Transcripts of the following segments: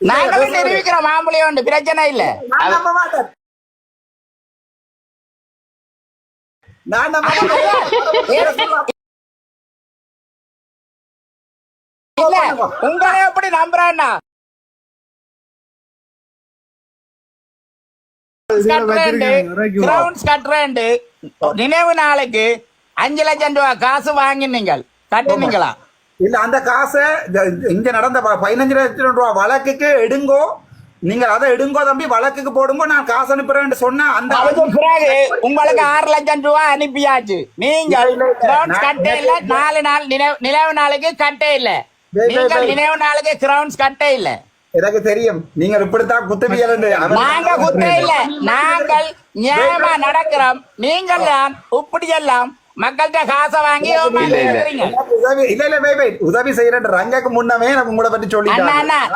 நாங்களும் நிரூபிக்கிற மாம்பழம் உண்டு, பிரச்சனை இல்ல. நான் நம்ப மாட்டேன். நான் நம்ப மாட்டேன். இல்ல உங்களை எப்படி நம்புறான்னா நினைவு நாளுக்கு 5 லட்சம் ரூபாய் காசு வாங்கினீங்க, கட்டுனீங்களா? இல்ல அந்த காசை இங்க நடந்த 15 லட்சம் ரூபாய் வழக்குக்கு எடுங்கோ, நீங்க அதை எடுங்கோ தம்பி, வழக்குக்கு போடுங்கோ, நான் காசு அனுப்புறேன்னு சொன்ன அந்த பிறகு உங்களுக்கு 6 லட்சம் ரூபாய் அனுப்பியாச்சு. நீங்கள் கட்டே இல்ல, 4 நாள் நினைவு நாளுக்கு கட்டே இல்ல, நீங்கள் நினைவு நாளுக்கு கிரவுண்ட்ஸ் கட்டே இல்ல. எனக்கு தெரியும் நீங்க இப்படித்தான் குத்தவியல். நாங்க குத்த இல்ல, நாங்கள் நியாயமா நடக்கிறோம். நீங்கள் தான் இப்படி எல்லாம் மக்கள்கிட்ட காசை வாங்கி உதவி செய்யற ரங்கக்கு முன்னமே நம்ம உங்களை பற்றி சொல்லி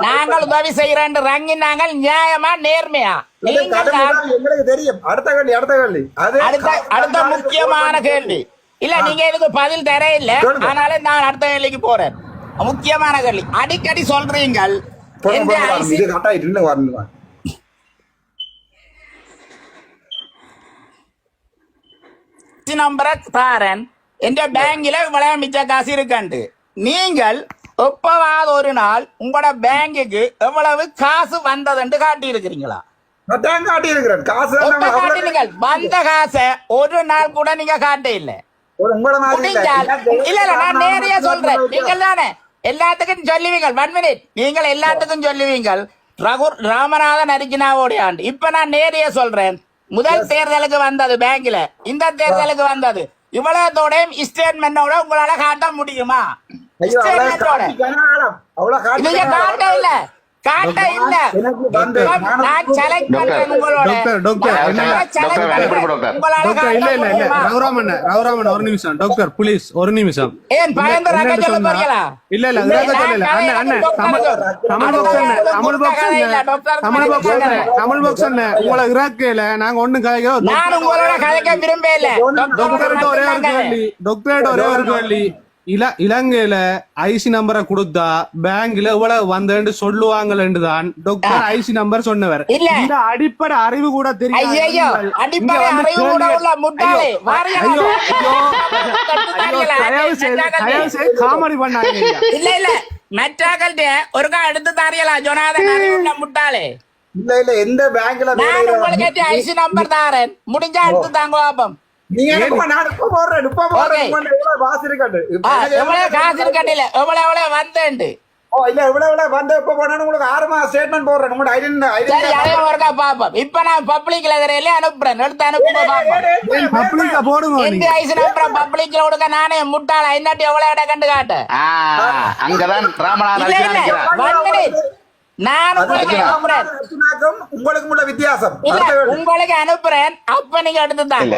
நாங்கள் உதவி செய்யறேன் ரங்கி, நாங்கள் நியாயமா நேர்மையா. எங்களுக்கு தெரியும். அடுத்த கேள்வி அடுத்த முக்கியமான கேள்வி இல்ல, நீங்க இதுக்கு பதில் தர இல்ல, அதனால நான் அடுத்த கேள்விக்கு போறேன். முக்கியமான கேள்வி அடிக்கடி சொல்றீங்க நம்பரை தாரன் என்ற பேங்கில இவ்வளவு மிச்ச காசு இருக்காண்டு. நீங்கள் எப்பவாவது ஒரு நாள் உங்களோட பேங்குக்கு எவ்வளவு காசு வந்ததுன்னு காட்டி இருக்கிறீங்களா? வந்த காசை ஒரு நாள் கூட நீங்க காட்ட இல்ல. இல்ல நான் நேரையா சொல்றேன், நீங்கள் தானே எல்லாத்துக்கும் சொல்லுவீங்க. 1 மினிட், நீங்கள் எல்லாத்துக்கும் சொல்லுவீங்க ராமநாதன் அரிஜினாவோடைய ஆண்டு. இப்ப நான் நேரையா சொல்றேன், முதல் தேர்தலுக்கு வந்தது பேங்க்ல, இந்த தேர்தலுக்கு வந்தது இவ்வளவுத்தோட ஸ்டேட்மெண்டோட உங்களால காட்ட முடியுமா? ஸ்டேட்மெண்டோட நீங்க காட்ட இல்ல, காட்ட இல்ல. நான் செலக்ட் பண்றேன் உங்களோட. ஒரு நிமிஷம் டாக்டர் ப்ளீஸ், ஒரு நிமிஷம். ஏன் பயந்து ரக சொல்ல போறீங்களா? இல்ல இல்ல ரக சொல்லல அண்ணன் தமிழ் பாக்ஸ் உங்களை இராக்கல நாங்க ஒண்ணும் கதைக்க. நான் உங்களோட கதைக்க விரும்பவே இல்ல. டாக்டர் ஒரே ஒரு கேள்வி. இலங்கையில ஐசி நம்பரை கொடுத்தா பேங்க்ல இவ்வளவு வந்தேன்னு சொல்லுவாங்கன்னு தான் டாக்டர் ஐசி நம்பர் சொன்னவர். இந்த அடிப்படை அறிவு கூட தெரியும். காமெடி பண்ணாங்க. இல்ல இல்ல மெட்ராக்கள்ட்ட ஒருக்கா எடுத்து தாரியலா ஜொனாதன் அறிவுள்ள முட்டாளே. இல்ல இல்ல எந்த பேங்க்ல நான் உங்களுக்கு ஐசி நம்பர் தாரேன், முடிஞ்சா எடுத்து தாங்க பாப்போம். நானே முட்டாள இன்னாட்டி எவ்வளவு இடம் கண்டு காட்டு. நான் உங்களுக்கு உள்ள வித்தியாசம் உங்களுக்கு அனுப்புறேன், அப்ப நீங்க எடுத்துதாங்க.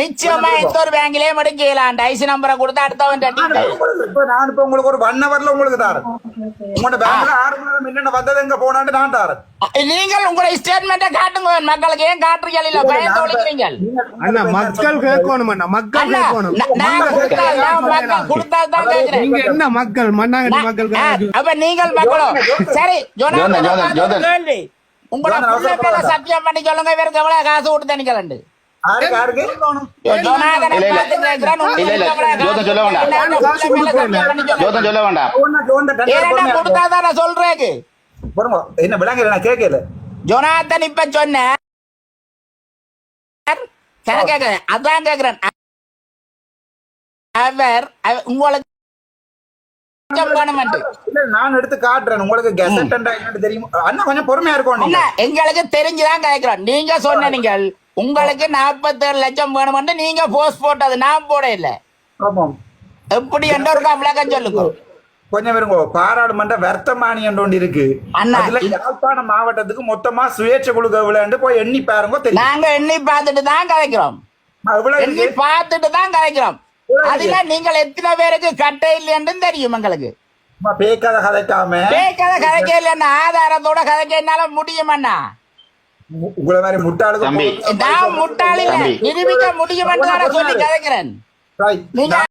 நிச்சயமா எந்த ஒரு பேங்க்லயும் எடுக்கலாம். ஐசி நம்பரை கொடுத்து அடுத்தவன் நான் இப்ப உங்களுக்கு ஒரு 1 ஹவர்ல உங்களுக்கு தாரேன். உங்களோட பேங்க்ல 6 மணி நேரம் என்ன வந்தது எங்க போனான்னு நான் தாரேன். நீங்கள் உங்களோட ஸ்டேட்மெண்ட்டை காட்டுங்க மக்களுக்கு. ஏன் காட்டுறீங்க? இல்ல பயந்து ஒழிக்கிறீங்க. அண்ணா மக்கள் கேட்கணும், அண்ணா மக்கள் கேட்கணும். என்ன மக்கள் மண்ணாங்கட்டி மக்கள். அப்ப நீங்கள் மக்களும் சரி உங்களோட சத்தியம் பண்ணி சொல்லுங்க, இவருக்கு எவ்வளவு காசு கொடுத்து நிக்கிறேன். கொடுத்தாதான சொல்றேன். என்ன விளங்கல நான் கேட்கல. ஜொனாதன் இப்ப சொன்ன கேக்குறேன், அதான் கேக்குறேன். அவர் உங்களுக்கு நான் எடுத்து காட்டுறேன் உங்களுக்கு. தெரியும் அண்ணா, கொஞ்சம் பொறுமையா இருக்கும். எங்களுக்கு தெரிஞ்சுதான் கேட்கிறோம். நீங்க சொன்ன நீங்கள் உங்களுக்கு 47 லட்சம் வேணும்னு நீங்க போஸ்ட் போட்டது, நான் போட இல்ல. எப்படி என்ற ஒரு விளக்கம் சொல்லுங்க. கொஞ்சம் இருங்க. பாராளுமன்ற வர்த்தமானி என்று ஒன்று இருக்கு. அதுல யாழ்ப்பாணம் மாவட்டத்துக்கு மொத்தமா சுயேட்சை குழு விளையாண்டு போய் எண்ணி பாருங்க. நாங்க எண்ணி பார்த்துட்டு தான் கதைக்கிறோம், எண்ணி பார்த்துட்டு தான் கதைக்கிறோம். அதுல நீங்கள் எத்தனை பேருக்கு கட்ட இல்லைன்னு தெரியும் எங்களுக்கு. பேக்காத கதைக்காம பேக்காத கதைக்க இல்லைன்னா ஆதாரத்தோட கதைக்க என்னால முடியுமண்ணா. உங்களை மாதிரி முட்டாளுக்கு நான் முட்டாள் இல்ல, நிரூபிக்க முடியும் என்று சொல்லி கதைக்கிறேன். நீங்க